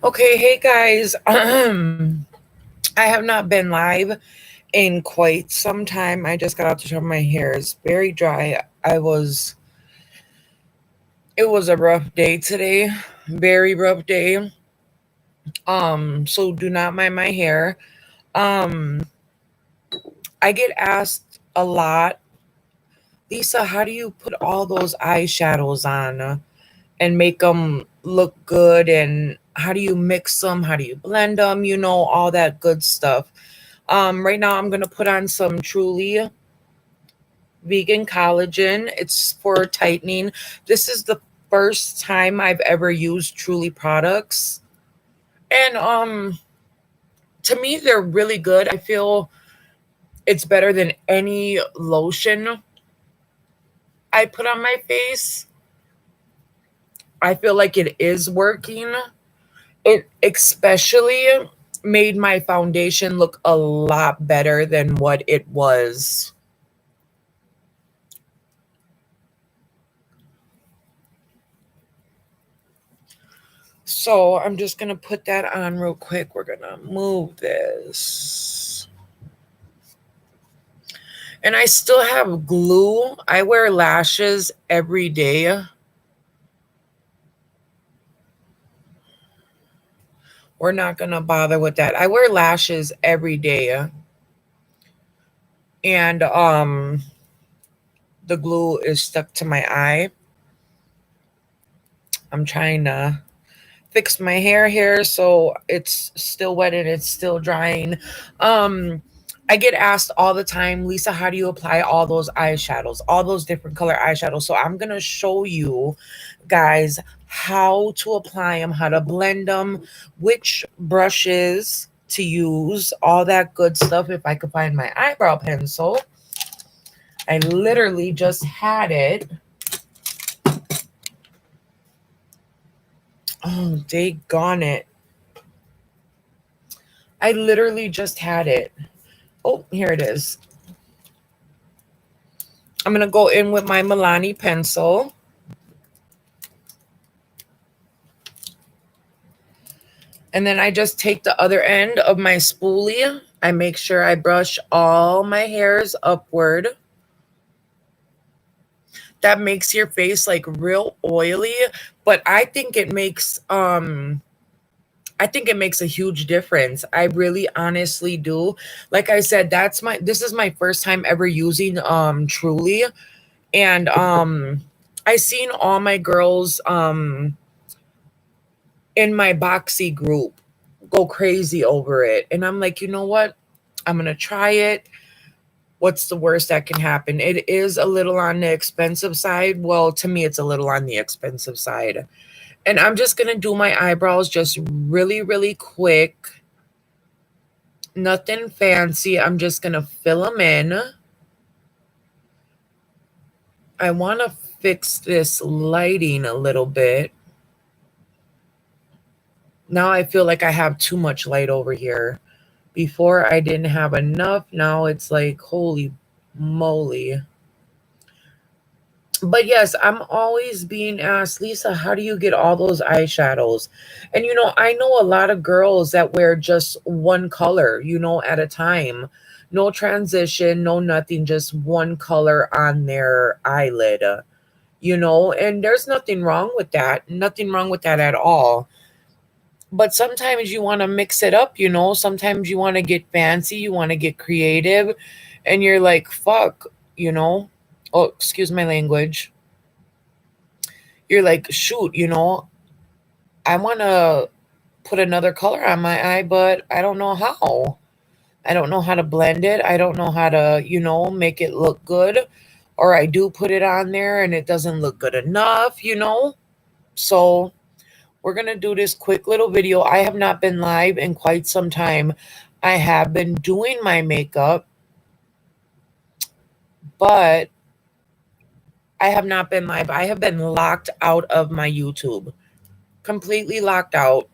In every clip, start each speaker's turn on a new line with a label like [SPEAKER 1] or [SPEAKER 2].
[SPEAKER 1] Okay, hey guys. I have not been live in quite some time. I just got out the shower. My hair is very dry. It was a rough day today. Very rough day. So do not mind my hair. Um, I get asked a lot, Lisa, how do you put all those eyeshadows on and make them look good? And how do you mix them? How do you blend them? All that good stuff. Right now I'm gonna put on some Truly vegan collagen. It's for tightening. This is the first time I've ever used Truly products. And to me they're really good. I feel it's better than any lotion I put on my face. I feel like it is working. It especially made my foundation look a lot better than what it was. So I'm just going to put that on real quick. We're going to move this. And I still have glue. I wear lashes every day. We're not going to bother with that. I wear lashes every day. And the glue is stuck to my eye. I'm trying to fix my hair here so it's still wet and it's still drying. Um I get asked all the time, Lisa, how do you apply all those eyeshadows, all those different color eyeshadows? So I'm gonna show you guys how to apply them, how to blend them, which brushes to use, all that good stuff. If I could find my eyebrow pencil, I literally just had it. Oh, daggone it. I literally just had it. Oh, here it is. I'm going to go in with my Milani pencil. And then I just take the other end of my spoolie. I make sure I brush all my hairs upward. That makes your face like real oily, but I think it makes a huge difference. I really honestly do. Like I said, this is my first time ever using Truly. And I seen all my girls in my boxy group go crazy over it. And I'm like, you know what? I'm going to try it. What's the worst that can happen? It is a little on the expensive side. Well, to me, it's a little on the expensive side. And I'm just going to do my eyebrows just really, really quick. Nothing fancy. I'm just going to fill them in. I want to fix this lighting a little bit. Now I feel like I have too much light over here. Before I didn't have enough. Now it's like, holy moly. But yes, I'm always being asked, Lisa, how do you get all those eyeshadows? And I know a lot of girls that wear just one color, at a time. No transition, no nothing, just one color on their eyelid, and there's nothing wrong with that. Nothing wrong with that at all. But sometimes you want to mix it up, sometimes you want to get fancy, you want to get creative, and you're like, fuck, you know. Oh, excuse my language. You're like, shoot, I want to put another color on my eye, but I don't know how. I don't know how to blend it. I don't know how to, make it look good. Or I do put it on there and it doesn't look good enough. So we're going to do this quick little video. I have not been live in quite some time. I have been doing my makeup, but I have not been live. I have been locked out of my YouTube. Completely locked out.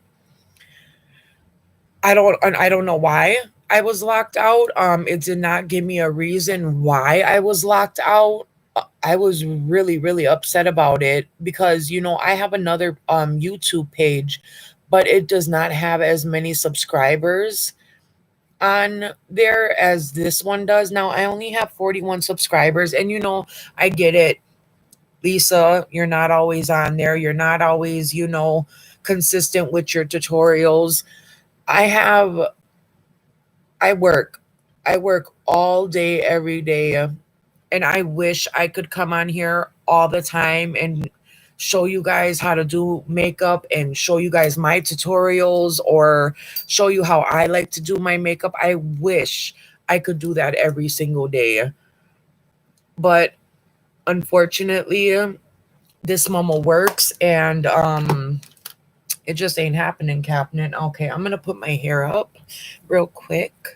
[SPEAKER 1] I don't know why I was locked out. It did not give me a reason why I was locked out. I was really, really upset about it because I have another YouTube page, but it does not have as many subscribers on there as this one does. Now, I only have 41 subscribers, and I get it. Lisa, you're not always on there. You're not always, consistent with your tutorials. I have, I work. I work all day, every day. And I wish I could come on here all the time and show you guys how to do makeup and show you guys my tutorials or show you how I like to do my makeup. I wish I could do that every single day. But unfortunately, this mama works, and it just ain't happening. Okay, I'm gonna put my hair up real quick.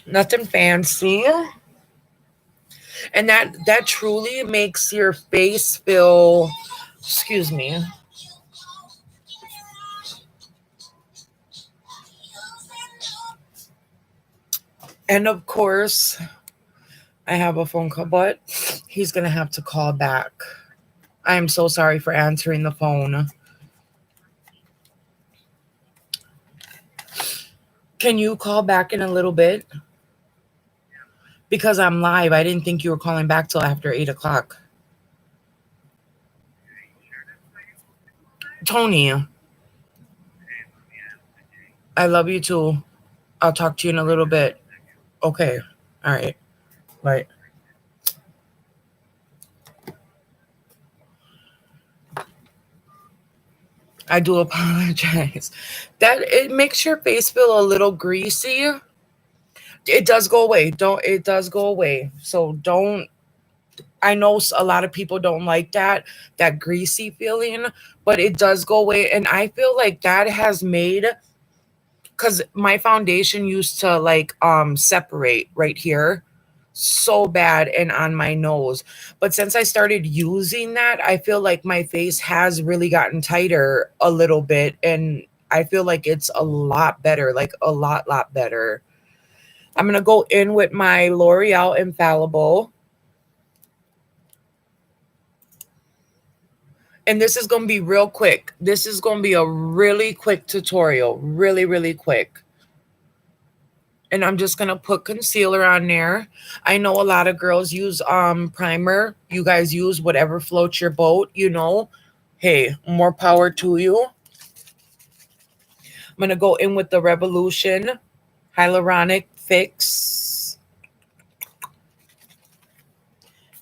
[SPEAKER 1] Nothing fancy. And that truly makes your face feel, excuse me. And of course, I have a phone call, but he's going to have to call back. I am so sorry for answering the phone. Can you call back in a little bit? Because I'm live. I didn't think you were calling back till after 8 o'clock. Tony, I love you too. I'll talk to you in a little bit. Okay. All right. Bye. I do apologize. That it makes your face feel a little greasy. It does go away. It does go away. So don't. I know a lot of people don't like that greasy feeling, but it does go away. And I feel like that has made, because my foundation used to like separate right here so bad and on my nose. But since I started using that, I feel like my face has really gotten tighter a little bit, and I feel like it's a lot better, like a lot better. I'm going to go in with my L'Oreal Infallible. And this is going to be real quick. This is going to be a really quick tutorial. Really quick. And I'm just going to put concealer on there. I know a lot of girls use primer. You guys use whatever floats your boat, Hey, more power to you. I'm going to go in with the Revolution Hyaluronic Fix.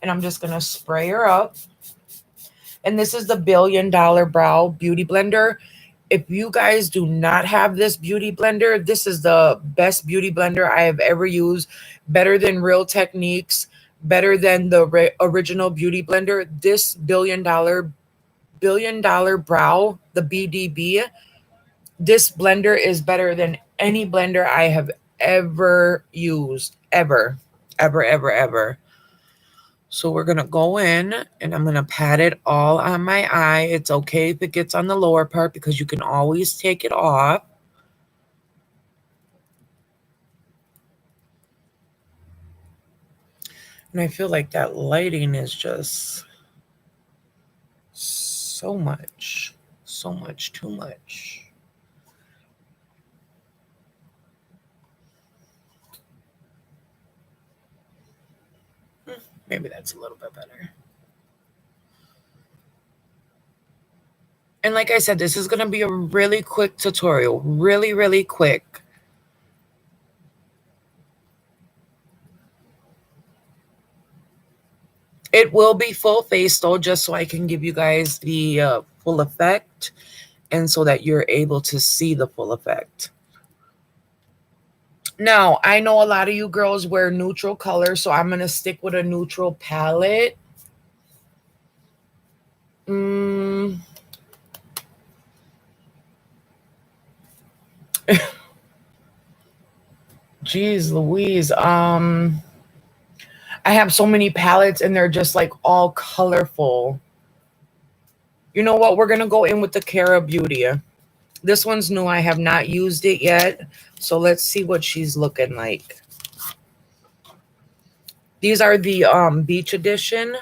[SPEAKER 1] And I'm just going to spray her up. And this is the $1 Billion Brow Beauty Blender. If you guys do not have this beauty blender, this is the best beauty blender I have ever used. Better than Real Techniques, better than the original beauty blender. This $1 billion brow, the BDB, this blender is better than any blender I have ever used. Ever. So we're going to go in and I'm going to pat it all on my eye. It's okay if it gets on the lower part because you can always take it off. And I feel like that lighting is just so much, too much. Maybe that's a little bit better. And like I said, this is going to be a really quick tutorial. Really quick. It will be full face though, just so I can give you guys the full effect and so that you're able to see the full effect. Now, I know a lot of you girls wear neutral colors, so I'm going to stick with a neutral palette. Jeez Louise. I have so many palettes and they're just like all colorful. You know what? We're going to go in with the Cara Beauty. This one's new. I have not used it yet. So let's see what she's looking like. These are the beach edition.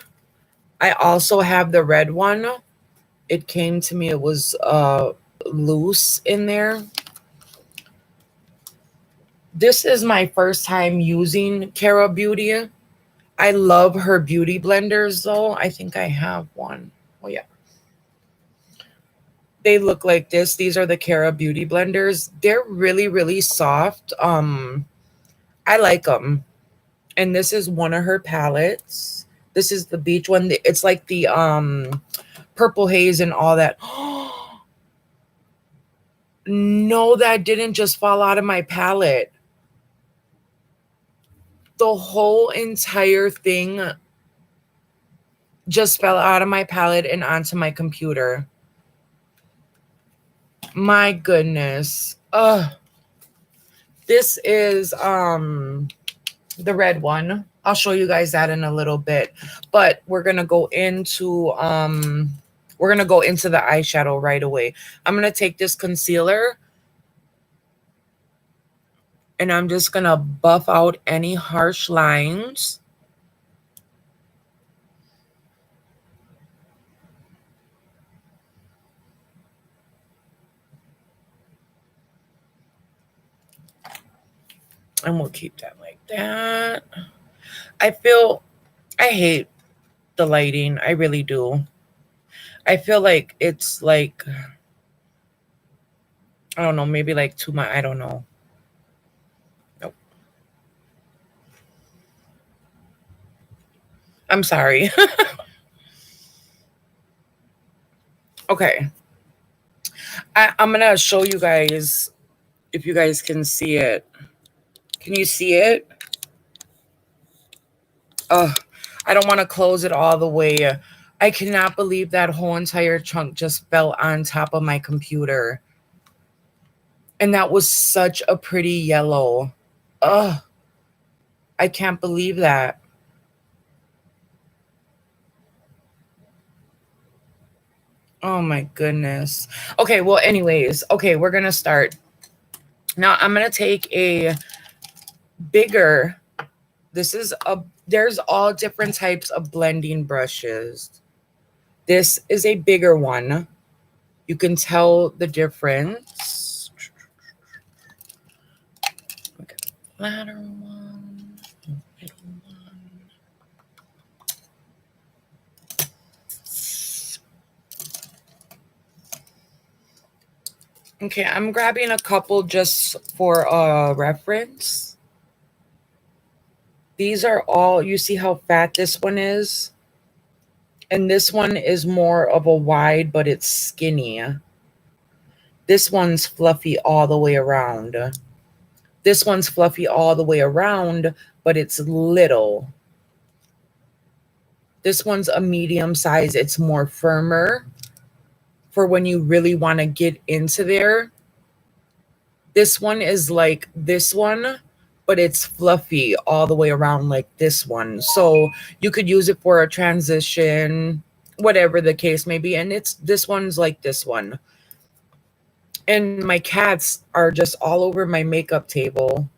[SPEAKER 1] I also have the red one. It came to me, it was loose in there. This is my first time using Cara Beauty. I love her beauty blenders though. I think I have one. Oh yeah. They look like this. These are the Cara Beauty blenders. They're really, really soft. I like them. And this is one of her palettes. This is the beach one. It's like the purple haze and all that. No, that didn't just fall out of my palette. The whole entire thing just fell out of my palette and onto my computer. My goodness. This is the red one. I'll show you guys that in a little bit. But we're gonna go into the eyeshadow right away. I'm gonna take this concealer and I'm just gonna buff out any harsh lines. And we'll keep that like that. I hate the lighting. I really do. I feel like it's like, I don't know, maybe like too much. I don't know. Nope. I'm sorry. Okay. I'm going to show you guys if you guys can see it. Can you see it? I don't want to close it all the way. I cannot believe that whole entire chunk just fell on top of my computer. And that was such a pretty yellow. Ugh. I can't believe that. Oh my goodness. Okay, well, anyways, okay, we're going to start. Now I'm going to take a bigger, there's all different types of blending brushes. This is a bigger one. You can tell the difference. Okay, flatter one, middle one. Okay, I'm grabbing a couple just for reference. These are all, you see how fat this one is? And this one is more of a wide, but it's skinny. This one's fluffy all the way around. This one's fluffy all the way around, but it's little. This one's a medium size. It's more firmer for when you really want to get into there. This one is like this one, but it's fluffy all the way around like this one. So you could use it for a transition, whatever the case may be. And this one's like this one. And my cats are just all over my makeup table.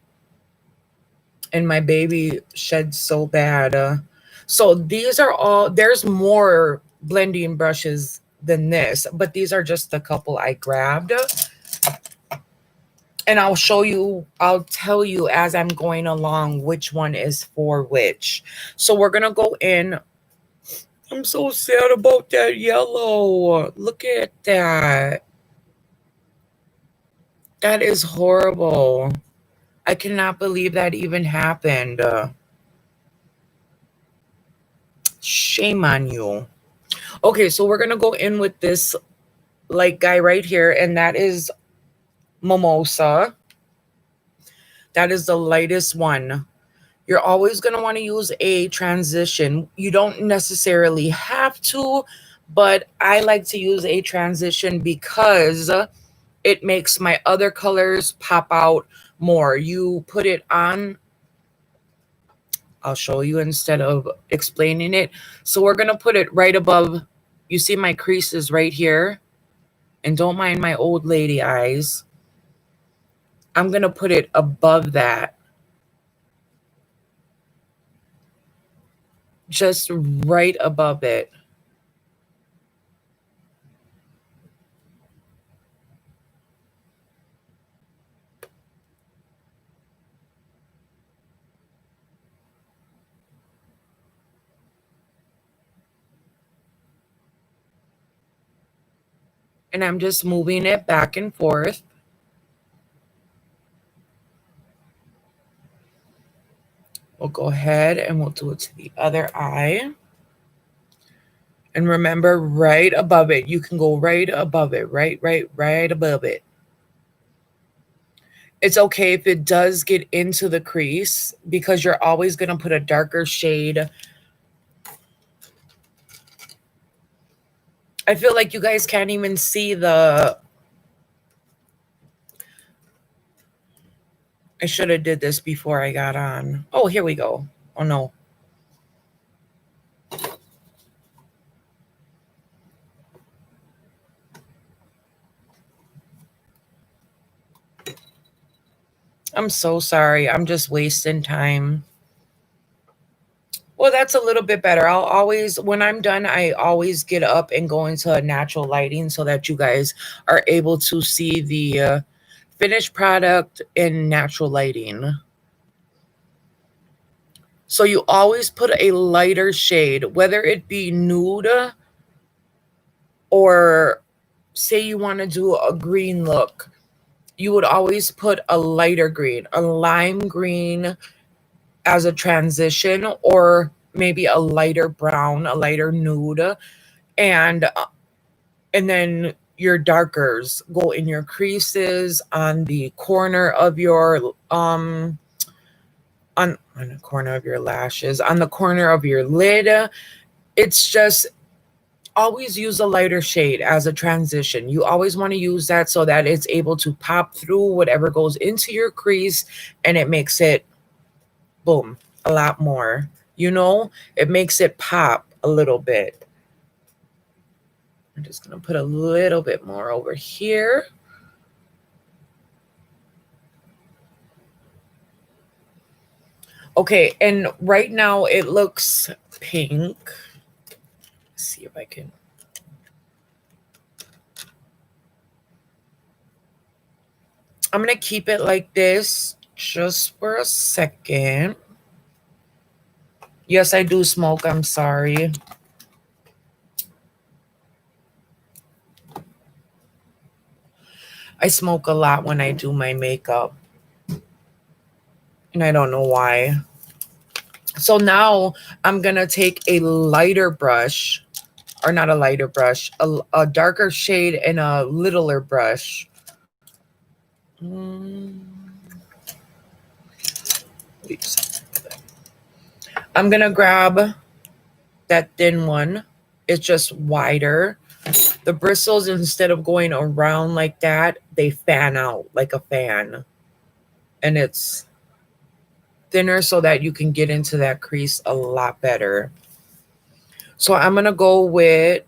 [SPEAKER 1] And my baby shed so bad. So these are all, there's more blending brushes than this, but these are just the couple I grabbed. And I'll tell you as I'm going along which one is for which. So we're going to go in. I'm so sad about that yellow. Look at that. That is horrible. I cannot believe that even happened. Shame on you. Okay, so we're going to go in with this like guy right here, and that is Mimosa. That is the lightest one. You're always going to want to use a transition. You don't necessarily have to, but I like to use a transition because it makes my other colors pop out more. You put it on, I'll show you instead of explaining it. So we're going to put it right above. You see my creases right here? And don't mind my old lady eyes. I'm going to put it above that. just right above it. And I'm just moving it back and forth. We'll go ahead and we'll do it to the other eye. And remember, right above it, you can go right above it, right above it. It's okay if it does get into the crease because you're always going to put a darker shade. I feel like you guys can't even see the... I should have did this before I got on. Oh, here we go. Oh, no. I'm so sorry. I'm just wasting time. Well, that's a little bit better. I'll always, when I'm done, I always get up and go into natural lighting so that you guys are able to see the finished product in natural lighting. So you always put a lighter shade, whether it be nude or say you want to do a green look. You would always put a lighter green, a lime green as a transition, or maybe a lighter brown, a lighter nude, and then your darkers go in your creases, on the corner of your on the corner of your lashes, on the corner of your lid. It's just always use a lighter shade as a transition. You always want to use that so that it's able to pop through whatever goes into your crease, and it makes it boom a lot more. You know, it makes it pop a little bit. I'm just going to put a little bit more over here. Okay, and right now it looks pink. Let's see if I can. I'm going to keep it like this just for a second. Yes, I do smoke. I'm sorry. I smoke a lot when I do my makeup. And I don't know why. So now I'm going to take a lighter brush, or not a lighter brush, a darker shade and a littler brush. I'm going to grab that thin one. It's just wider. The bristles, instead of going around like that, they fan out like a fan. And it's thinner so that you can get into that crease a lot better. So I'm going to go with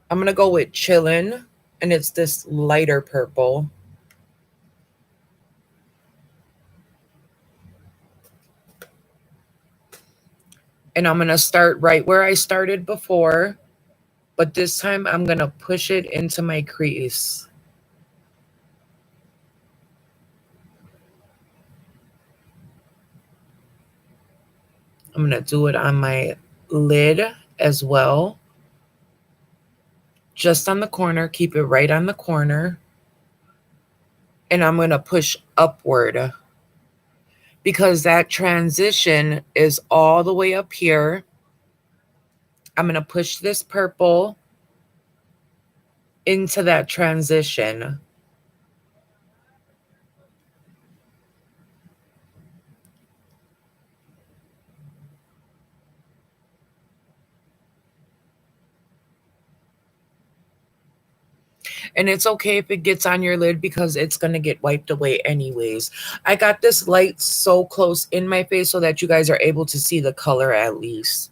[SPEAKER 1] Chillin', and it's this lighter purple. And I'm going to start right where I started before, but this time I'm going to push it into my crease. I'm going to do it on my lid as well. Just on the corner, keep it right on the corner. And I'm going to push upward because that transition is all the way up here. I'm going to push this purple into that transition. And it's okay if it gets on your lid because it's going to get wiped away anyways. I got this light so close in my face so that you guys are able to see the color at least.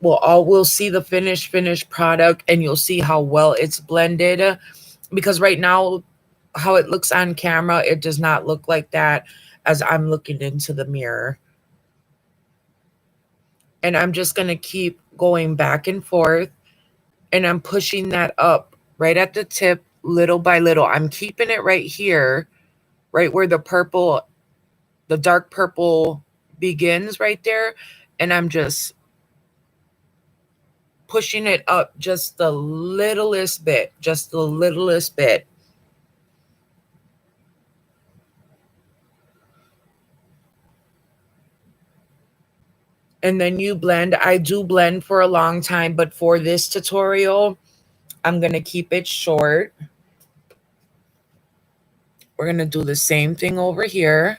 [SPEAKER 1] We'll see the finished product, and you'll see how well it's blended, because right now how it looks on camera, it does not look like that as I'm looking into the mirror. And I'm just going to keep going back and forth, and I'm pushing that up right at the tip, little by little. I'm keeping it right here, right where the purple, the dark purple begins right there. And I'm just pushing it up just the littlest bit, just the littlest bit. And then you blend. I do blend for a long time, but for this tutorial, I'm going to keep it short. We're going to do the same thing over here.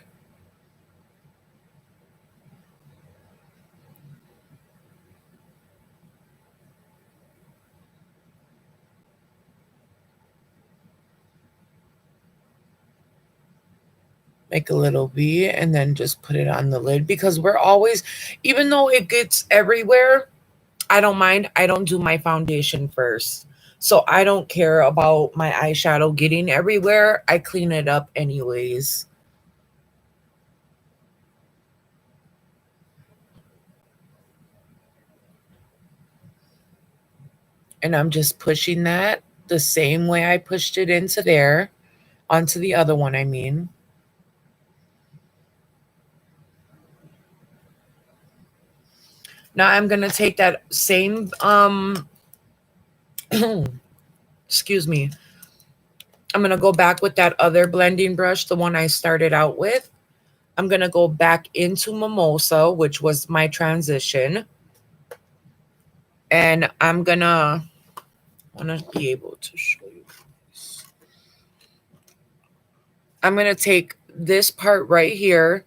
[SPEAKER 1] Make a little V and then just put it on the lid, because we're always, even though it gets everywhere, I don't mind. I don't do my foundation first. So I don't care about my eyeshadow getting everywhere. I clean it up anyways. And I'm just pushing that the same way I pushed it into there, onto the other one, I mean. Now I'm going to take that same, excuse me. I'm going to go back with that other blending brush, the one I started out with. I'm going to go back into Mimosa, which was my transition. And I'm going to, I want to be able to show you this. I'm going to take this part right here.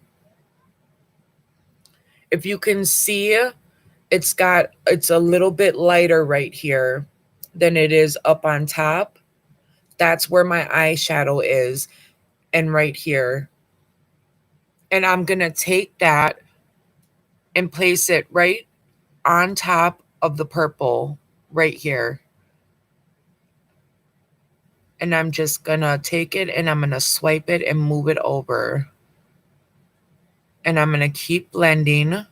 [SPEAKER 1] If you can see, it's a little bit lighter right here than it is up on top. That's where my eyeshadow is, and right here. And I'm going to take that and place it right on top of the purple right here. And I'm just going to take it and I'm going to swipe it and move it over. And I'm going to keep blending.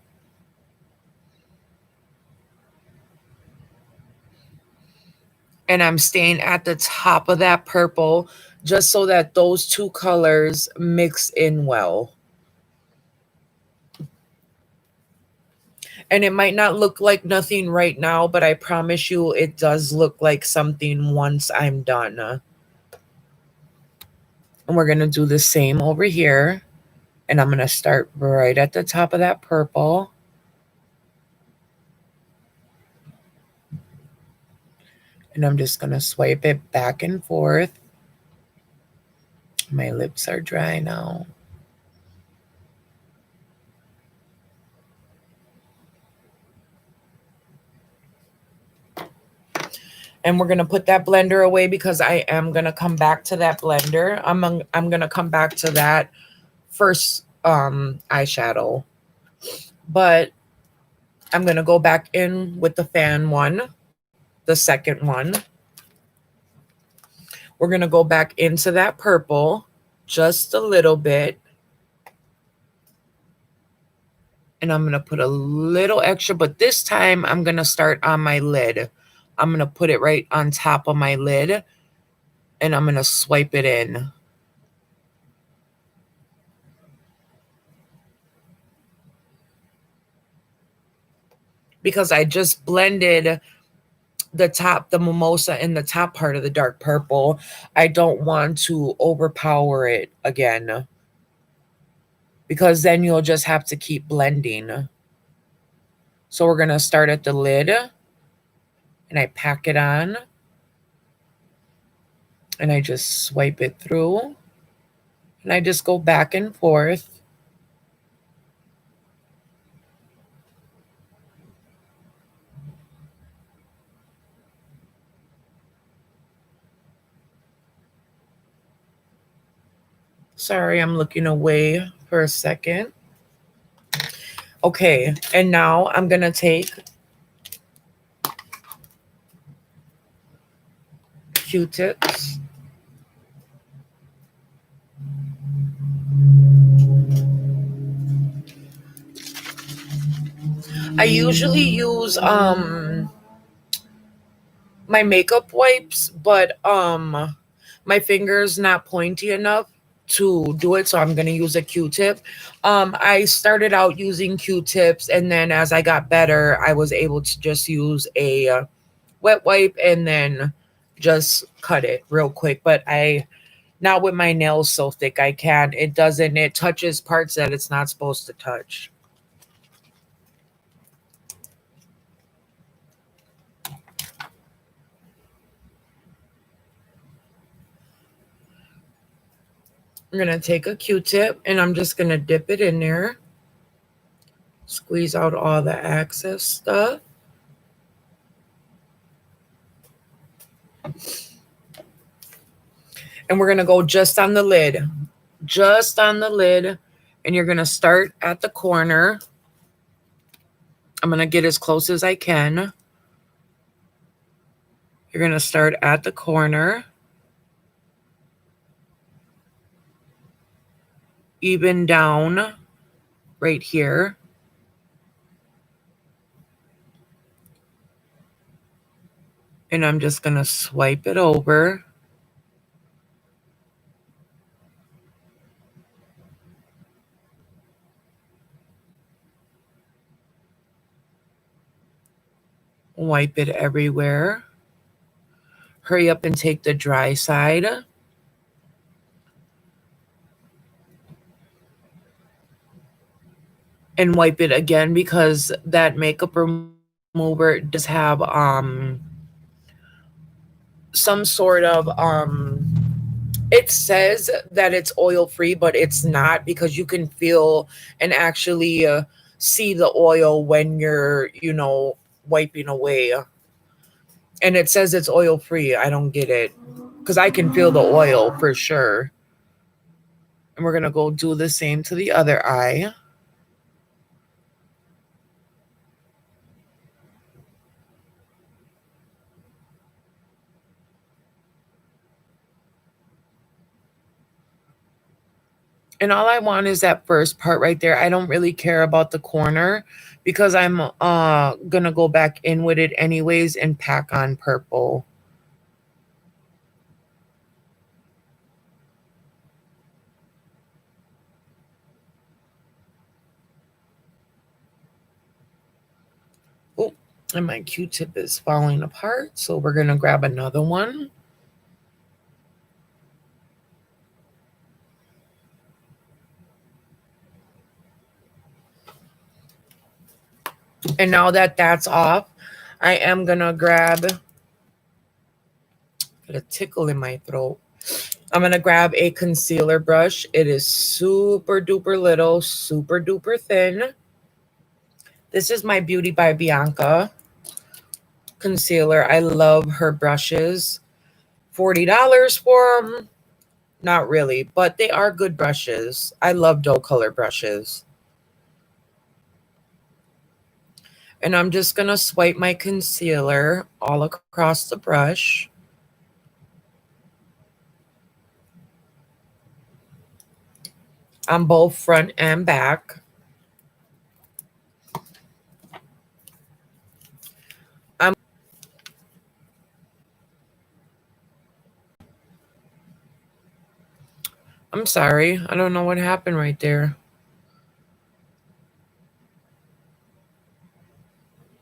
[SPEAKER 1] And I'm staying at the top of that purple just so that those two colors mix in well. And it might not look like nothing right now, but I promise you it does look like something once I'm done. And we're going to do the same over here. And I'm going to start right at the top of that purple. And I'm just going to swipe it back and forth. My lips are dry now. And we're going to put that blender away because I am going to come back to that blender. I'm going to come back to that first eyeshadow. But I'm going to go back in with the fan one, the second one. We're going to go back into that purple just a little bit. And I'm going to put a little extra, but this time I'm going to start on my lid. I'm going to put it right on top of my lid, and I'm going to swipe it in. Because I just blended the mimosa in the top part of the dark purple. I don't want to overpower it again, because then you'll just have to keep blending. So we're going to start at the lid, and I pack it on, and I just swipe it through, and I just go back and forth. Sorry, I'm looking away for a second. Okay, and now I'm going to take Q-tips. I usually use my makeup wipes, but my finger's not pointy enough to do it, so I'm gonna use a Q-tip. I started out using Q-tips, and then as I got better, I was able to just use a wet wipe and then just cut it real quick. But I not with my nails so thick, I can't. It touches parts that it's not supposed to touch. I'm gonna take a Q-tip and I'm just gonna dip it in there, squeeze out all the excess stuff. And we're gonna go just on the lid, just on the lid. And you're gonna start at the corner. I'm gonna get as close as I can. You're gonna start at the corner, even down right here. And I'm just gonna swipe it over. Wipe it everywhere. Hurry up and take the dry side. And wipe it again, because that makeup remover does have some sort of it says that it's oil free, but it's not, because you can feel and actually see the oil when you're, wiping away. And it says it's oil free. I don't get it, because I can feel the oil for sure. And we're going to go do the same to the other eye. And all I want is that first part right there. I don't really care about the corner, because I'm going to go back in with it anyways and pack on purple. Oh, and my Q-tip is falling apart, so we're going to grab another one. And now that that's off, I am going to grab, got a tickle in my throat. I'm going to grab a concealer brush. It is super duper little, super duper thin. This is my Beauty by Bianca concealer. I love her brushes. $40 for them. Not really, but they are good brushes. I love doe color brushes. And I'm just going to swipe my concealer all across the brush. On both front and back. I'm sorry. I don't know what happened right there.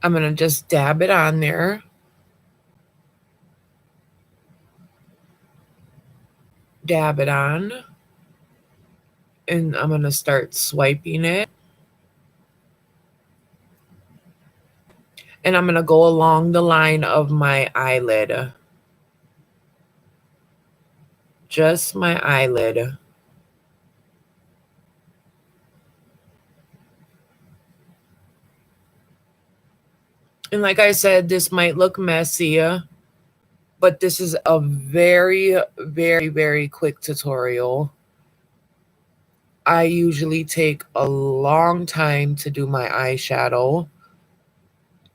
[SPEAKER 1] I'm going to just dab it on there. Dab it on. And I'm going to start swiping it. And I'm going to go along the line of my eyelid. Just my eyelid. And like I said, this might look messy, but this is a very, very, very quick tutorial. I usually take a long time to do my eyeshadow.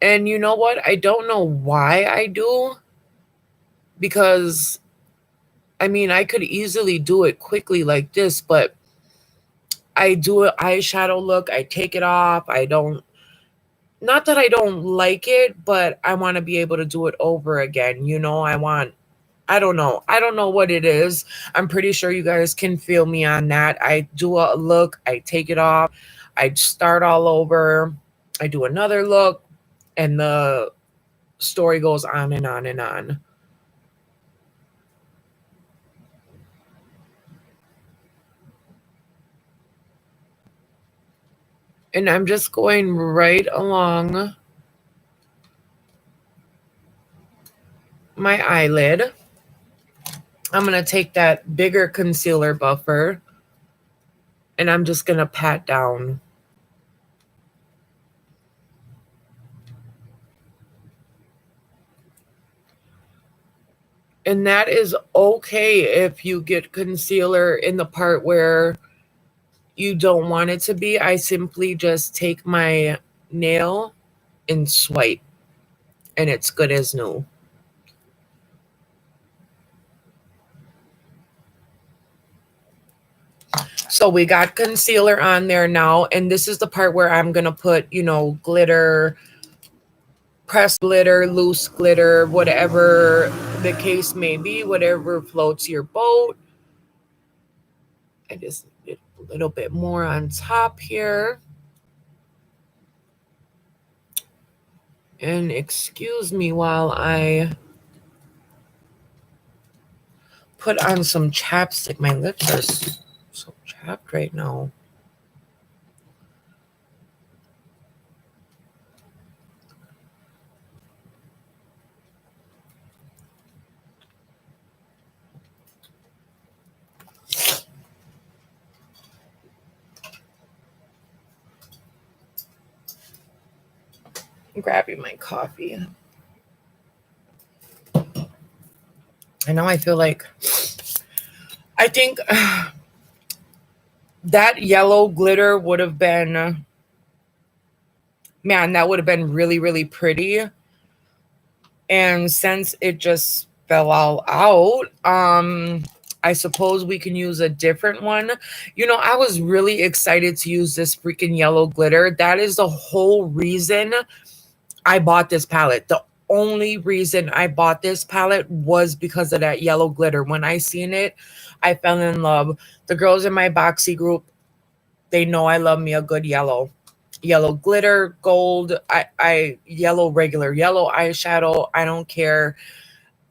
[SPEAKER 1] And you know what? I don't know why I do. Because, I mean, I could easily do it quickly like this, but I do an eyeshadow look. I take it off. I don't not that I don't like it, but I want to be able to do it over again. I don't know. I don't know what it is. I'm pretty sure you guys can feel me on that. I do a look, I take it off, I start all over, I do another look, and the story goes on and on and on. And I'm just going right along my eyelid. I'm going to take that bigger concealer buffer and I'm just going to pat down. And that is okay if you get concealer in the part where you don't want it to be. I simply just take my nail and swipe, and it's good as new. So we got concealer on there now, and this is the part where I'm going to put, glitter, pressed glitter, loose glitter, whatever the case may be, whatever floats your boat. I just did a little bit more on top here. And excuse me while I put on some chapstick. My lips are so chapped right now. Grabbing my coffee. And now I feel like I think that yellow glitter would have been, man, that would have been really, really pretty. And since it just fell all out, I suppose we can use a different one. I was really excited to use this freaking yellow glitter. That is the whole reason I bought this palette. The only reason I bought this palette was because of that yellow glitter. When I seen it, I fell in love. The girls in my boxy group, they know I love me a good yellow. Yellow glitter, gold, I yellow regular, yellow eyeshadow. I don't care.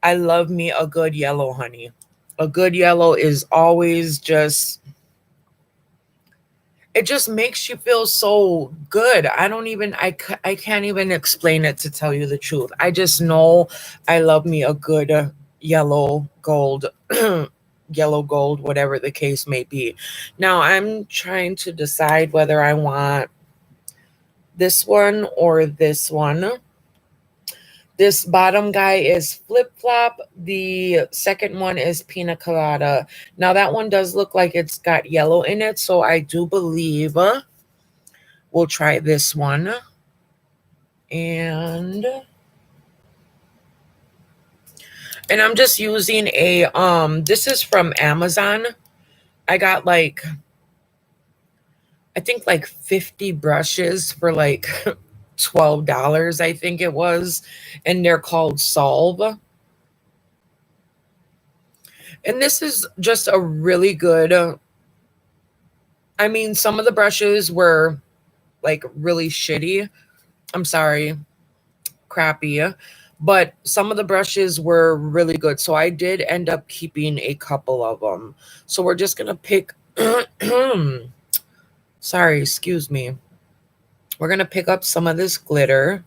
[SPEAKER 1] I love me a good yellow, honey. A good yellow is always it just makes you feel so good. I can't even explain it, to tell you the truth. I just know I love me a good yellow gold, yellow gold, whatever the case may be. Now I'm trying to decide whether I want this one or this one. This bottom guy is Flip Flop. The second one is Pina Colada. Now that one does look like it's got yellow in it, so I do believe we'll try this one. And I'm just using this is from Amazon. I got I think 50 brushes for $12, I think it was, and they're called Solve. And this is just a really good, I mean, some of the brushes were really shitty. I'm sorry, crappy. But some of the brushes were really good. So I did end up keeping a couple of them. So we're just going to pick, sorry, excuse me. We're going to pick up some of this glitter,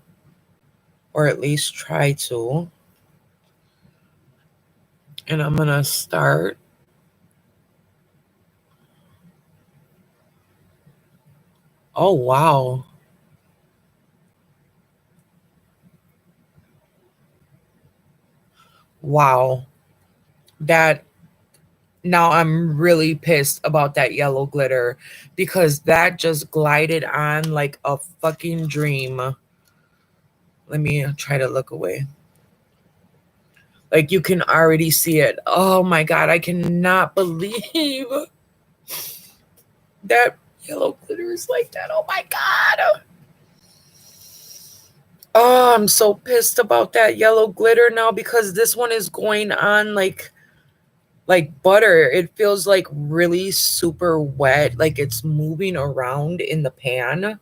[SPEAKER 1] or at least try to. And I'm going to start. Oh, wow. Wow. That Now I'm really pissed about that yellow glitter because that just glided on like a fucking dream. Let me try to look away. Like you can already see it. Oh my God, I cannot believe that yellow glitter is like that. Oh my God. Oh, I'm so pissed about that yellow glitter now because this one is going on like butter. It feels like really super wet, like it's moving around in the pan.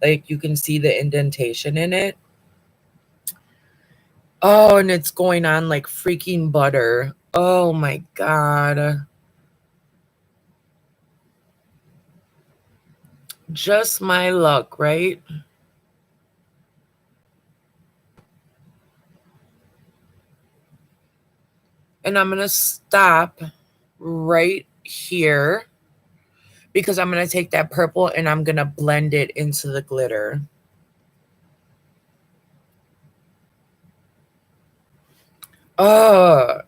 [SPEAKER 1] Like you can see the indentation in it. Oh, and it's going on like freaking butter. Oh my God. Just my luck, right? And I'm going to stop right here because I'm going to take that purple and I'm going to blend it into the glitter. Oh,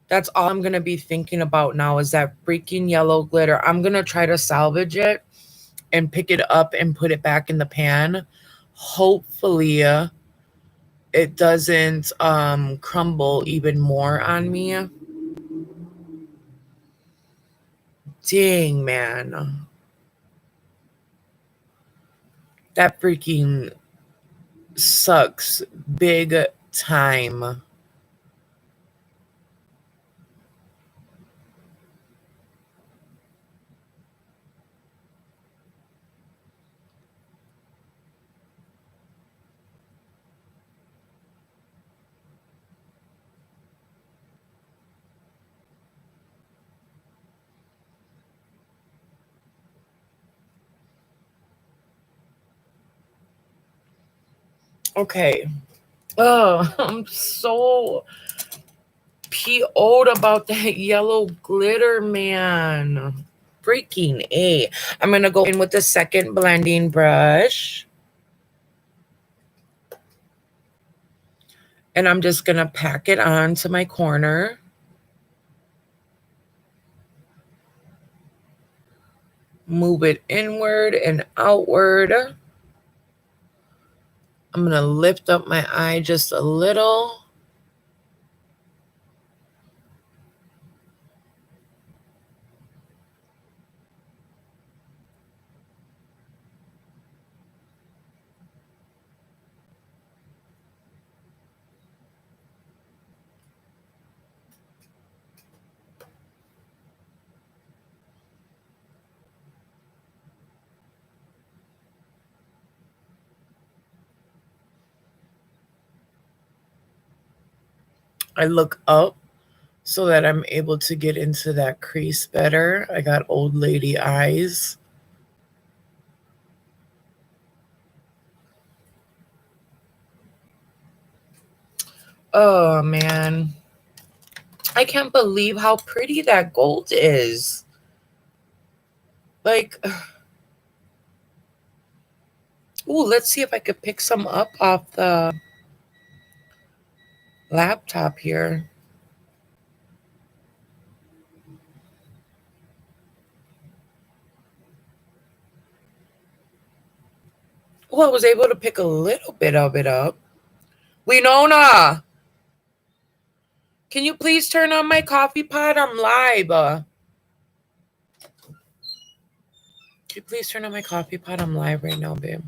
[SPEAKER 1] that's all I'm going to be thinking about now is that freaking yellow glitter. I'm going to try to salvage it and pick it up and put it back in the pan. Hopefully, it doesn't crumble even more on me. Dang, man. That freaking sucks big time. Okay. Oh, I'm so PO'd about that yellow glitter, man. Freaking A. I'm going to go in with the second blending brush. And I'm just going to pack it on to my corner. Move it inward and outward. I'm going to lift up my eye just a little. I look up so that I'm able to get into that crease better. I got old lady eyes. Oh, man. I can't believe how pretty that gold is. Like, ooh, let's see if I could pick some up off the laptop here. Oh, I was able to pick a little bit of it up. Winona, can you please turn on my coffee pot? I'm live. Can you please turn on my coffee pot? I'm live right now, babe.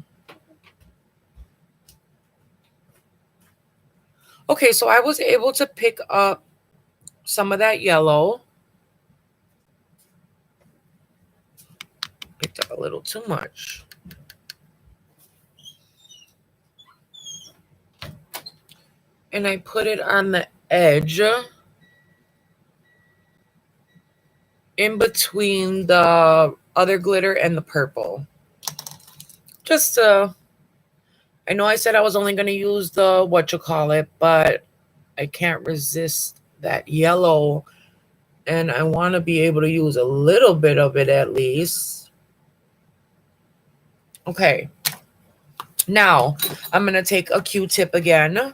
[SPEAKER 1] Okay, so I was able to pick up some of that yellow. Picked up a little too much. And I put it on the edge in between the other glitter and the purple. Just I know I said I was only going to use the whatchamacallit, but I can't resist that yellow. And I want to be able to use a little bit of it at least. Okay. Now, I'm going to take a Q-tip again.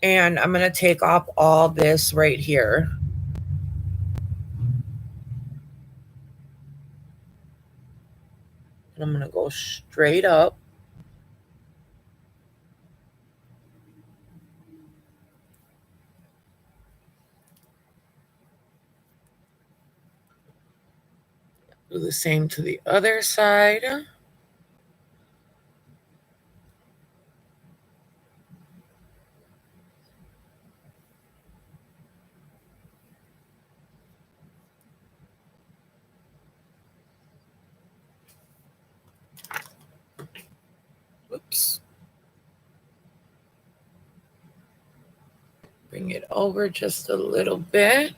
[SPEAKER 1] And I'm going to take off all this right here. And I'm going to go straight up. Do the same to the other side. Oops. Bring it over just a little bit.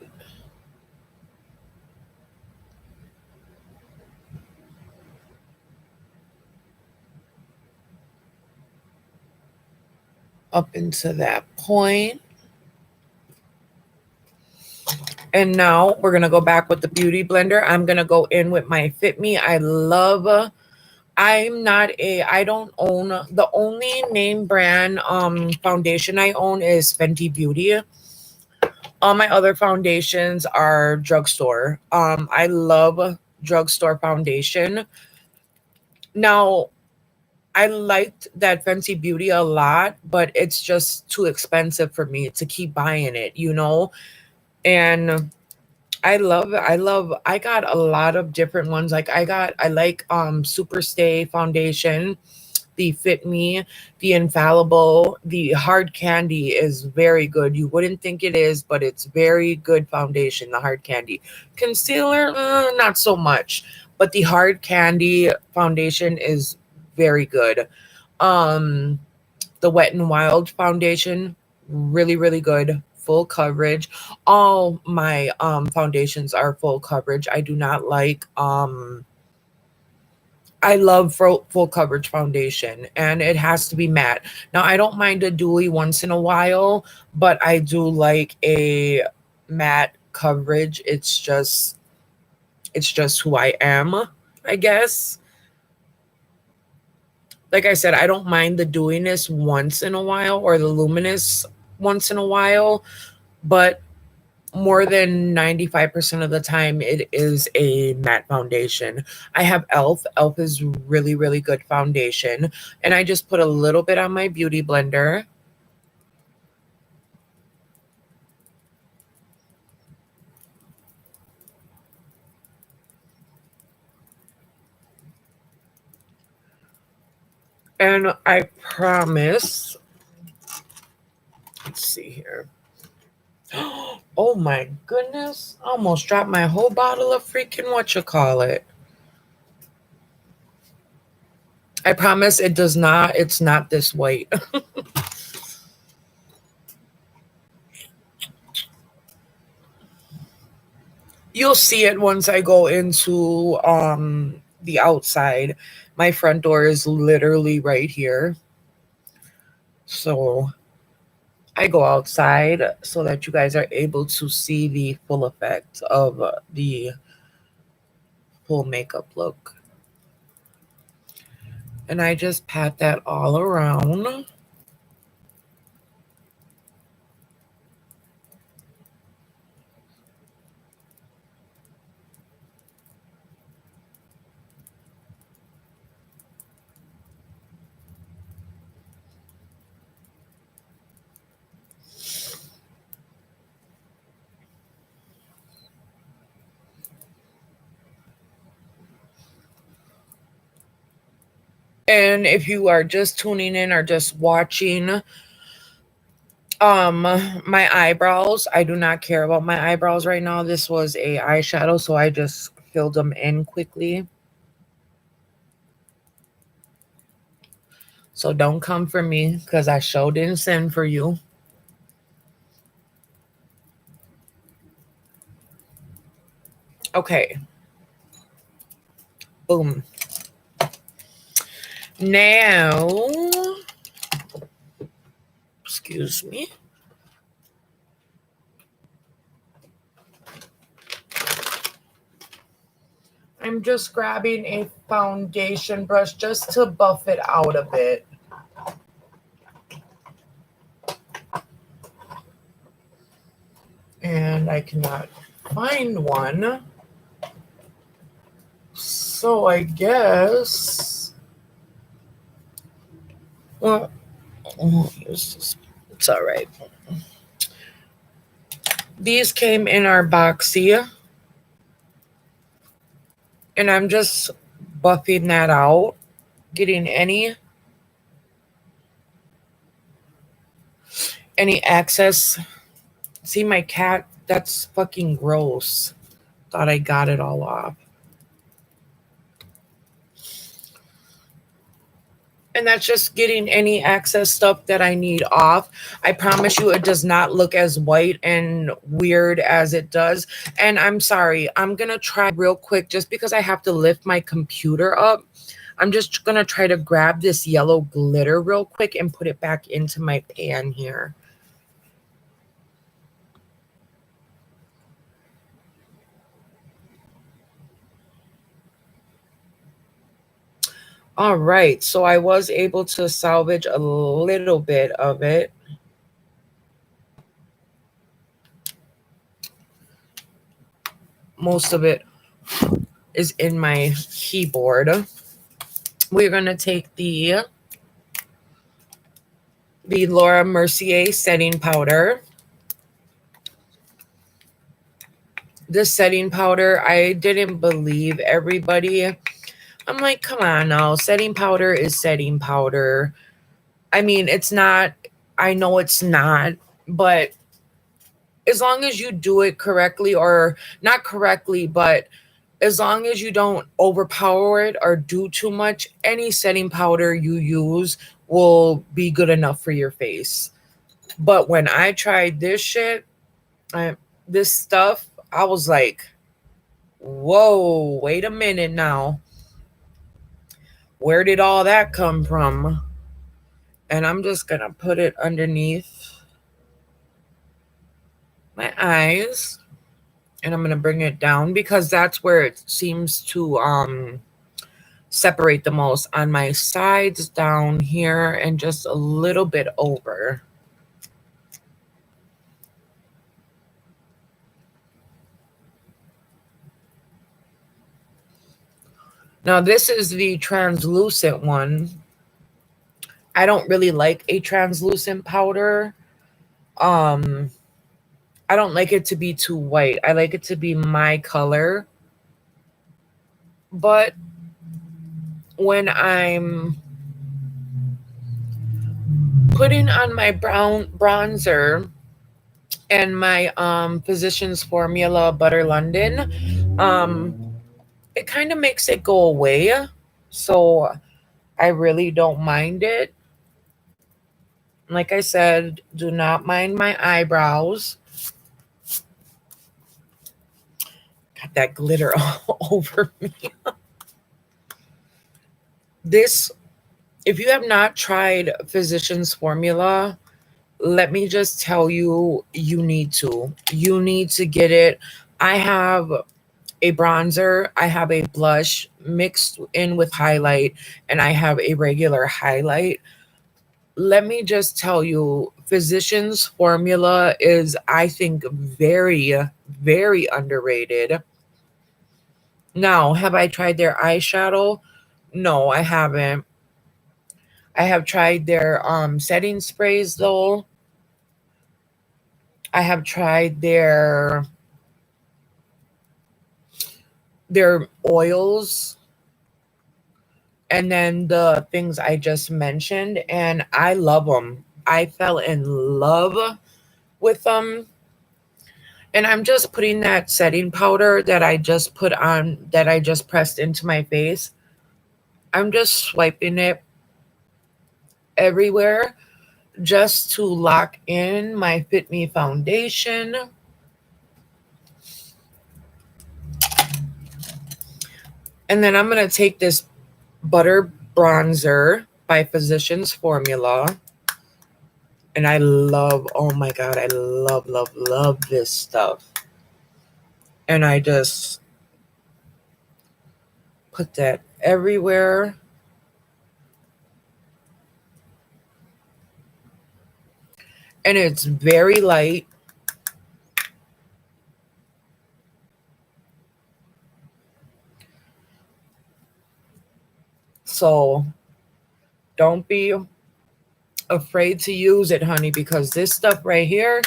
[SPEAKER 1] Up into that point. And now we're going to go back with the Beauty Blender. I'm going to go in with my Fit Me. I don't own, the only name brand foundation I own is Fenty Beauty. All my other foundations are drugstore. I love drugstore foundation. Now, I liked that Fenty Beauty a lot, but it's just too expensive for me to keep buying it, you know? And I got a lot of different ones. Like I like Superstay foundation, the Fit Me, the Infallible, the Hard Candy is very good. You wouldn't think it is, but it's very good foundation, the Hard Candy. Concealer, not so much, but the Hard Candy foundation is very good. Um the Wet and Wild foundation, really, really good. Full coverage. All my foundations are full coverage. I do not like I love full coverage foundation, and it has to be matte. Now I don't mind a dewy once in a while, but I do like a matte coverage. It's just who I am, I guess. Like I said, I don't mind the dewiness once in a while or the luminous once in a while, but more than 95% of the time, it is a matte foundation. I have e.l.f. e.l.f. is really, really good foundation. And I just put a little bit on my Beauty Blender. And I promise, let's see here. Oh my goodness. I almost dropped my whole bottle of freaking whatchamacallit. I promise it's not this white. You'll see it once I go into the outside. My front door is literally right here. So I go outside so that you guys are able to see the full effect of the full makeup look. And I just pat that all around. And if you are just tuning in or just watching, my eyebrows, I do not care about my eyebrows right now. This was a eyeshadow, so I just filled them in quickly. So don't come for me because I sure didn't send for you. Okay. Boom. Now, excuse me. I'm just grabbing a foundation brush just to buff it out a bit. And I cannot find one. So I guess, well, it's all right. These came in our box here. And I'm just buffing that out, getting any excess. See my cat? That's fucking gross. Thought I got it all off. And that's just getting any excess stuff that I need off. I promise you it does not look as white and weird as it does. And I'm sorry, I'm going to try real quick just because I have to lift my computer up. I'm just going to try to grab this yellow glitter real quick and put it back into my pan here. All right, so I was able to salvage a little bit of it. Most of it is in my keyboard. We're going to take the Laura Mercier setting powder. This setting powder, I didn't believe everybody. I'm like, come on now, setting powder is setting powder. I mean, it's not, I know it's not, but as long as you do it correctly, or not correctly, but as long as you don't overpower it or do too much, any setting powder you use will be good enough for your face. But when I tried this shit, this stuff, I was like, whoa, wait a minute now. Where did all that come from? And I'm just going to put it underneath my eyes. And I'm going to bring it down because that's where it seems to separate the most, on my sides down here and just a little bit over. Now this is the translucent one. I don't really like a translucent powder. I don't like it to be too white. I like it to be my color. But when I'm putting on my brown bronzer and my Physicians Formula Butter London, it kind of makes it go away. So I really don't mind it. Like I said, do not mind my eyebrows. Got that glitter all over me. This, if you have not tried Physicians Formula, let me just tell you, you need to. You need to get it. I have a bronzer, I have a blush mixed in with highlight, and I have a regular highlight. Let me just tell you, Physicians Formula is, I think, very, very underrated. Now, have I tried their eyeshadow? No, I haven't. I have tried their setting sprays though. I have tried their oils, and then the things I just mentioned, and I love them. I fell in love with them. And I'm just putting that setting powder that I just put on, that I just pressed into my face. I'm just swiping it everywhere just to lock in my Fit Me foundation. And then I'm going to take this Butter Bronzer by Physicians Formula. And I love, oh my God, I love, love, love this stuff. And I just put that everywhere. And it's very light. So don't be afraid to use it, honey, because this stuff right here,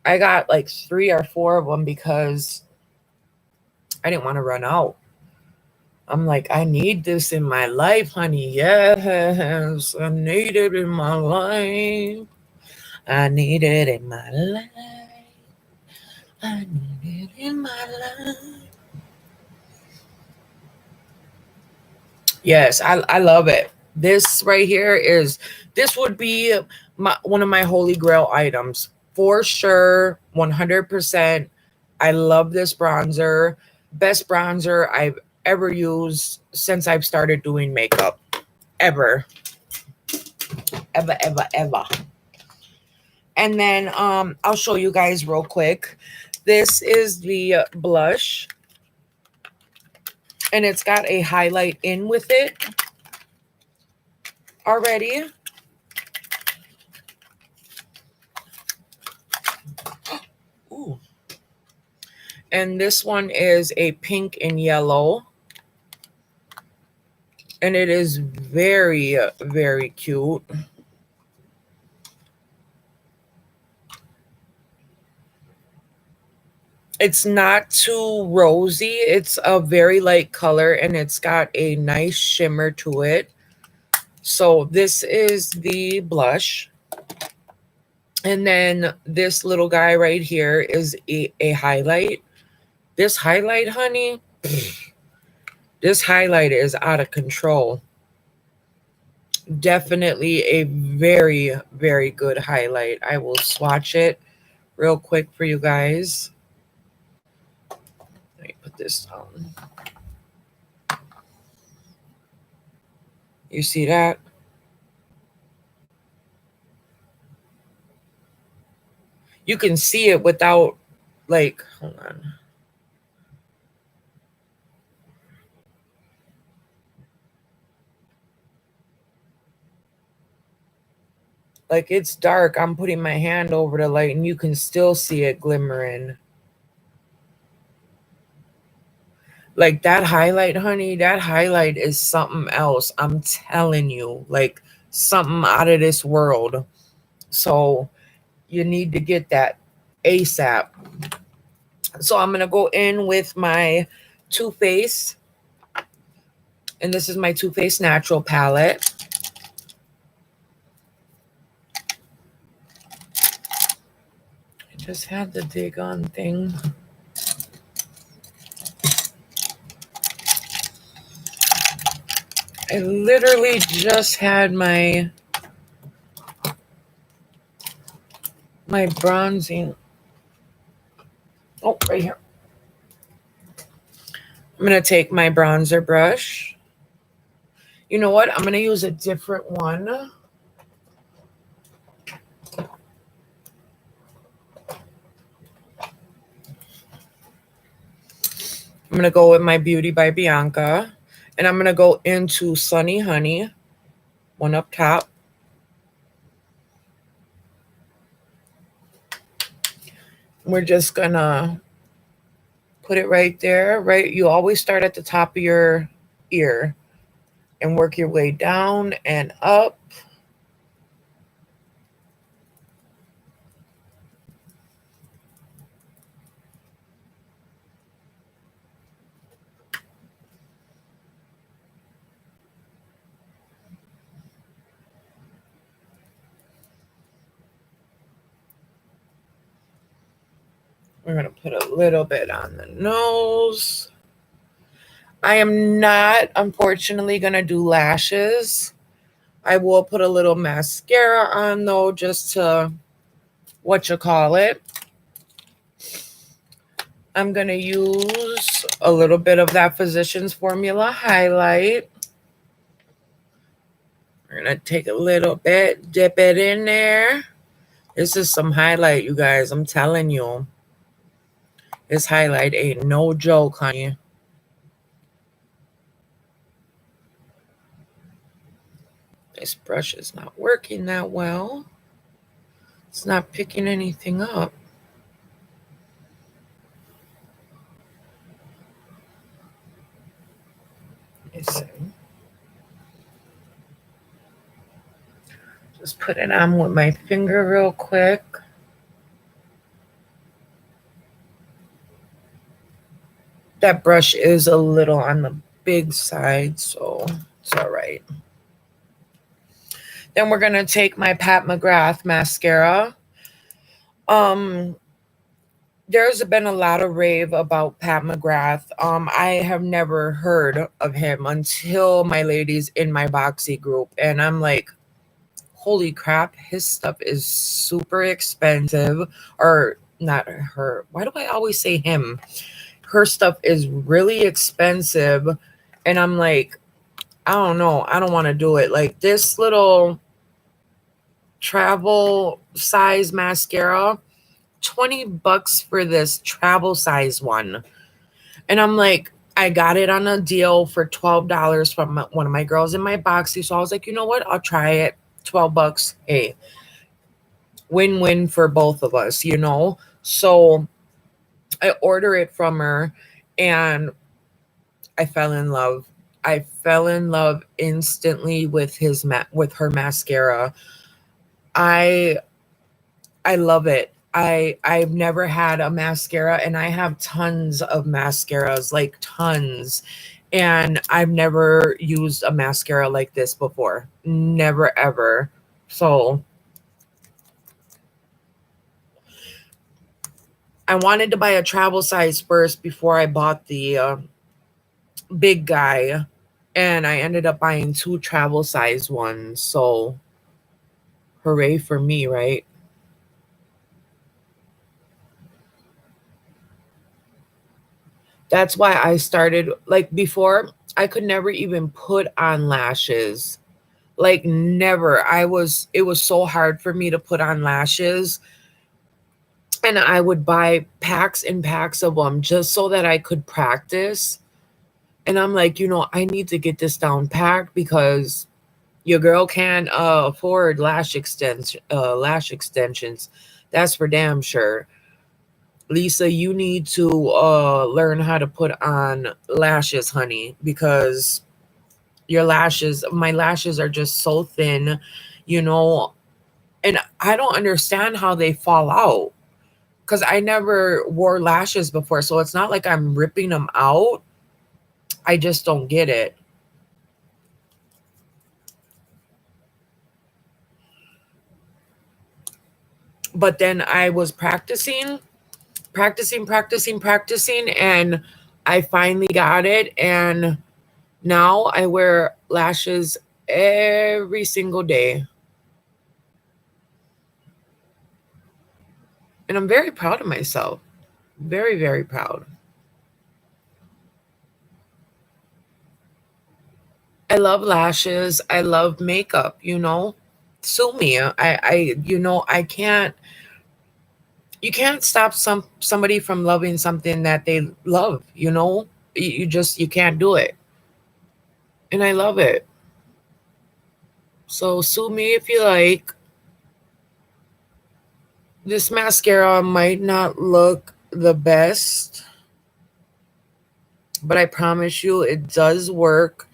[SPEAKER 1] I got like 3 or 4 of them because I didn't want to run out. I'm like, I need this in my life, honey. Yes, I need it in my life. I need it in my life. I need it in my life. Yes, I love it. This right here is, this would be one of my holy grail items for sure, 100%. I love this bronzer. Best bronzer I've ever used since I've started doing makeup. Ever. Ever, ever, ever. And then I'll show you guys real quick. This is the blush, and it's got a highlight in with it already. Ooh. And this one is a pink and yellow. And it is very, very cute. It's not too rosy. It's a very light color, and it's got a nice shimmer to it. So this is the blush. And then this little guy right here is a highlight. This highlight, honey, this highlight is out of control. Definitely a very, very good highlight. I will swatch it real quick for you guys. Let me put this on. You see that? You can see it without, like, hold on. Like, it's dark. I'm putting my hand over the light, and you can still see it glimmering. Like, that highlight, honey, that highlight is something else. I'm telling you, like, something out of this world. So you need to get that ASAP. So I'm going to go in with my Too Faced. And this is my Too Faced Natural palette. I just had the dig on thing. I literally just had my bronzing. Oh, right here. I'm going to take my bronzer brush. You know what? I'm going to use a different one. I'm going to go with my Beauty by Bianca. And I'm going to go into Sunny Honey. One up top. We're just going to put it right there. Right? You always start at the top of your ear and work your way down and up. We're going to put a little bit on the nose. I am not, unfortunately, going to do lashes. I will put a little mascara on, though, just to, I'm going to use a little bit of that Physicians Formula highlight. We're going to take a little bit, dip it in there. This is some highlight, you guys. I'm telling you. This highlight ain't no joke, honey. This brush is not working that well. It's not picking anything up. Let me see. Just put it on with my finger real quick. That brush is a little on the big side, so it's all right. Then we're gonna take my Pat McGrath mascara. Um, there's been a lot of rave about Pat McGrath. I have never heard of him until my ladies in my boxy group, and I'm like, holy crap, his stuff is super expensive. Or not her. Why do I always say him? Her stuff is really expensive, and I'm like, I don't know, I don't want to do it. Like this little travel size mascara, $20 for this travel size one. And I'm like, I got it on a deal for $12 from one of my girls in my boxy. So I was like, you know what? I'll try it. $12. Hey, win-win for both of us, you know? So I order it from her and I fell in love. I fell in love instantly with with her mascara. I I love it. I've never had a mascara and I have tons of mascaras, like tons. And I've never used a mascara like this before. Never ever. So I wanted to buy a travel size first before I bought the big guy. And I ended up buying two travel size ones. So hooray for me, right? That's why I started, like, before I could never even put on lashes. Like never. It was so hard for me to put on lashes, and I would buy packs and packs of them just so that I could practice. And I'm like, I need to get this down packed because your girl can't afford lash extensions. That's for damn sure. Lisa, you need to learn how to put on lashes, honey, because my lashes are just so thin, you know, and I don't understand how they fall out because I never wore lashes before. So it's not like I'm ripping them out. I just don't get it. But then I was practicing, and I finally got it. And now I wear lashes every single day. And I'm very proud of myself. Very, very proud. I love lashes. I love makeup, Sue me. I can't you can't stop somebody from loving something that they love. You can't do it. And I love it. So sue me if you like. This mascara might not look the best, but I promise you it does work.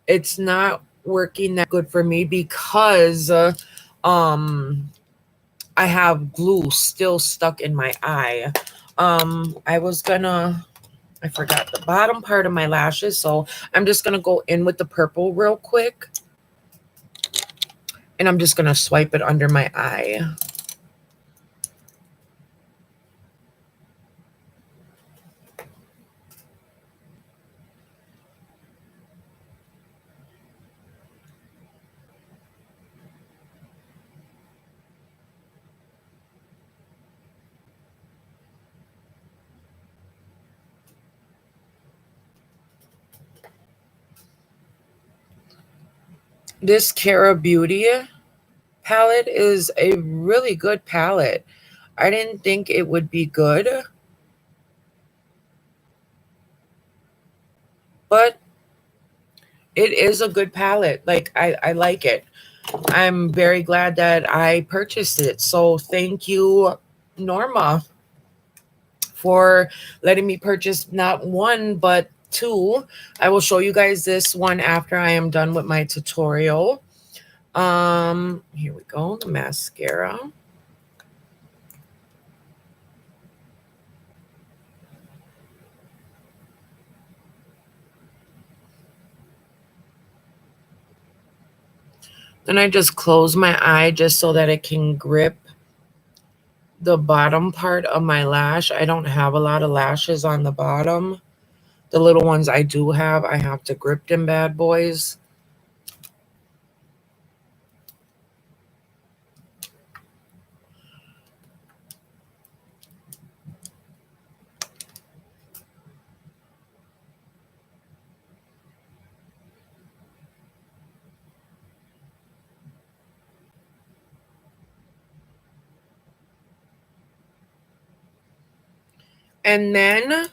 [SPEAKER 1] It's not working that good for me because um I have glue still stuck in my eye. I forgot the bottom part of my lashes, so I'm just gonna go in with the purple real quick, and I'm just gonna swipe it under my eye. This Cara Beauty palette is a really good palette. I didn't think it would be good, but it is a good palette. Like I like it. I'm very glad that I purchased it. So thank you, Norma, for letting me purchase not one but two. I will show you guys this one after I am done with my tutorial. Here we go, the mascara. And I just close my eye just so that it can grip the bottom part of my lash. I don't have a lot of lashes on the bottom. The little ones I do have, I have to grip them bad boys. And then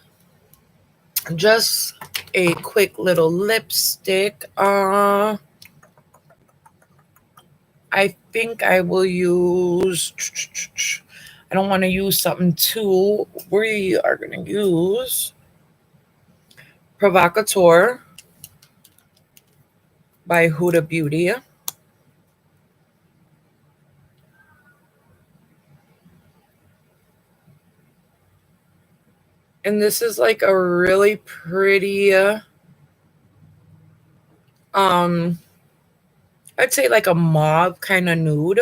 [SPEAKER 1] just a quick little lipstick. I think I will use, I don't want to use something too, we are going to use Provocateur by Huda Beauty. And this is like a really pretty, I'd say like a mauve kind of nude.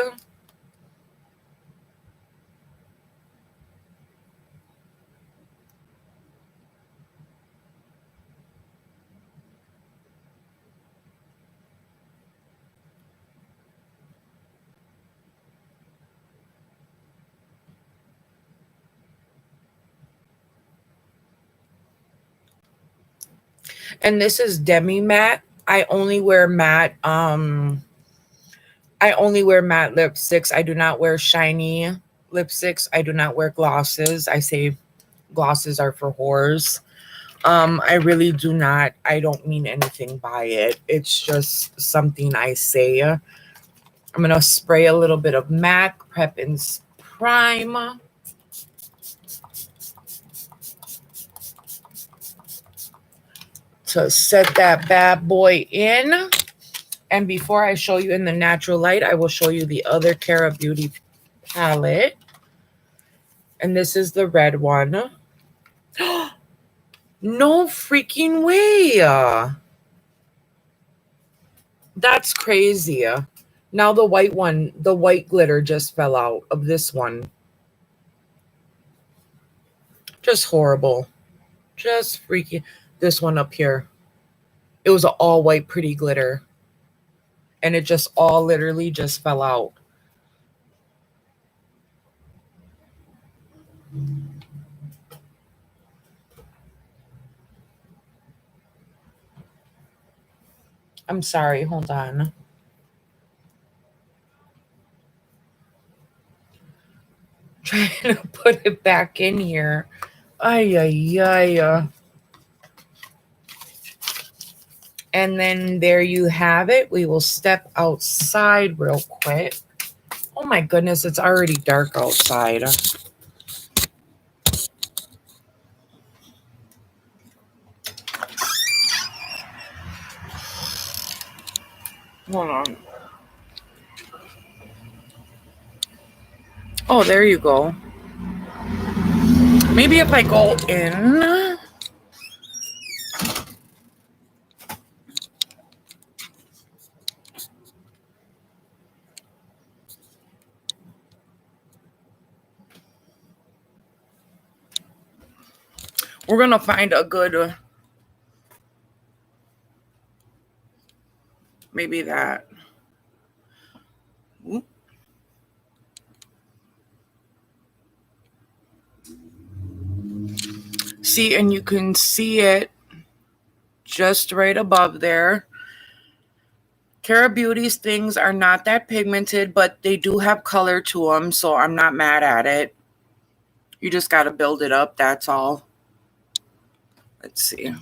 [SPEAKER 1] And this is demi matte. I only wear matte lipsticks. I do not wear shiny lipsticks. I do not wear glosses. I say glosses are for whores. I really do not. I don't mean anything by it. It's just something I say. I'm going to spray a little bit of MAC Prep and Prime. To set that bad boy in. And before I show you in the natural light, I will show you the other Kara Beauty palette. And this is the red one. No freaking way. That's crazy. Now the white one, the white glitter just fell out of this one. Just horrible. Just freaking. This one up here. It was an all white pretty glitter. And it just all literally just fell out. I'm sorry. Hold on. Trying to put it back in here. Ay, ay, ay. And then there you have it. We will step outside real quick. Oh my goodness, it's already dark outside. Hold on. Oh, there you go. Maybe if I go in. We're going to find a good, maybe that. Ooh. See, and you can see it just right above there. Kara Beauty's things are not that pigmented, but they do have color to them, so I'm not mad at it. You just got to build it up, that's all. Let's see. I'm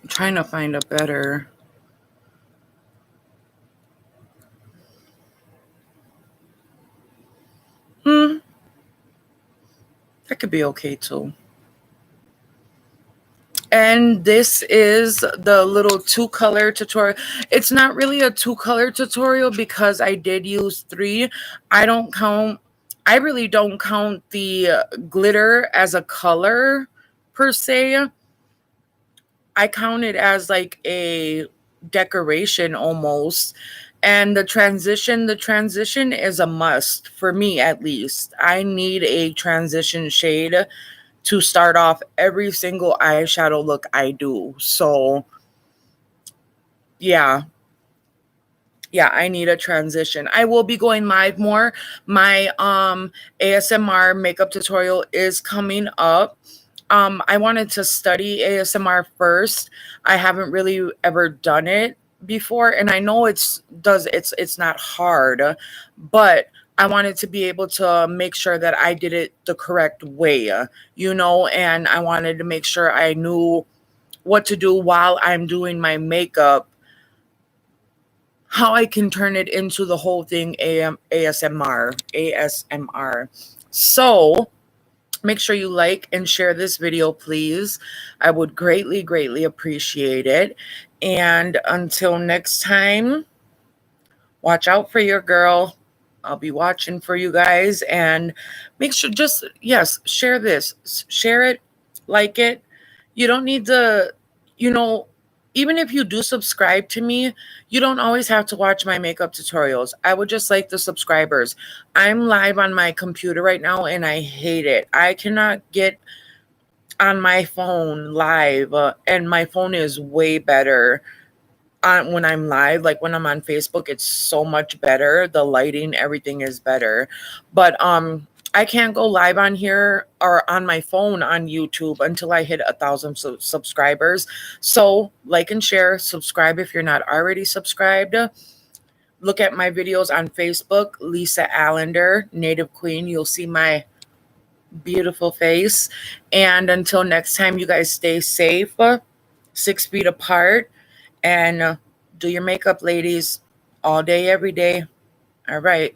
[SPEAKER 1] trying to find a better. That could be okay too. And this is the little 2-color tutorial. It's not really a 2-color tutorial because I did use 3. I don't count I really don't count the glitter as a color per se. I count it as like a decoration almost. And the transition is a must for me at least. I need a transition shade to start off every single eyeshadow look I do. So, yeah. Yeah, I need a transition. I will be going live more. My ASMR makeup tutorial is coming up. I wanted to study ASMR first. I haven't really ever done it before, and I know it's not hard, but I wanted to be able to make sure that I did it the correct way, and I wanted to make sure I knew what to do while I'm doing my makeup, how I can turn it into the whole thing ASMR. So make sure you like and share this video, please. I would greatly, greatly appreciate it. And until next time, watch out for your girl. I'll be watching for you guys. And make sure yes, share this. Share it, like it. You don't need to, you know, even if you do subscribe to me, you don't always have to watch my makeup tutorials. I would just like the subscribers. I'm live on my computer right now and I hate it. I cannot get on my phone live, and my phone is way better when I'm live. Like when I'm on Facebook, it's so much better. The lighting, everything is better. But I can't go live on here or on my phone on YouTube until I hit 1,000 subscribers. So like and share, subscribe if you're not already subscribed. Look at my videos on Facebook, Lisa Allender, Native Queen. You'll see my beautiful face. And until next time, you guys stay safe, 6 feet apart, and do your makeup, ladies, all day, every day. All right.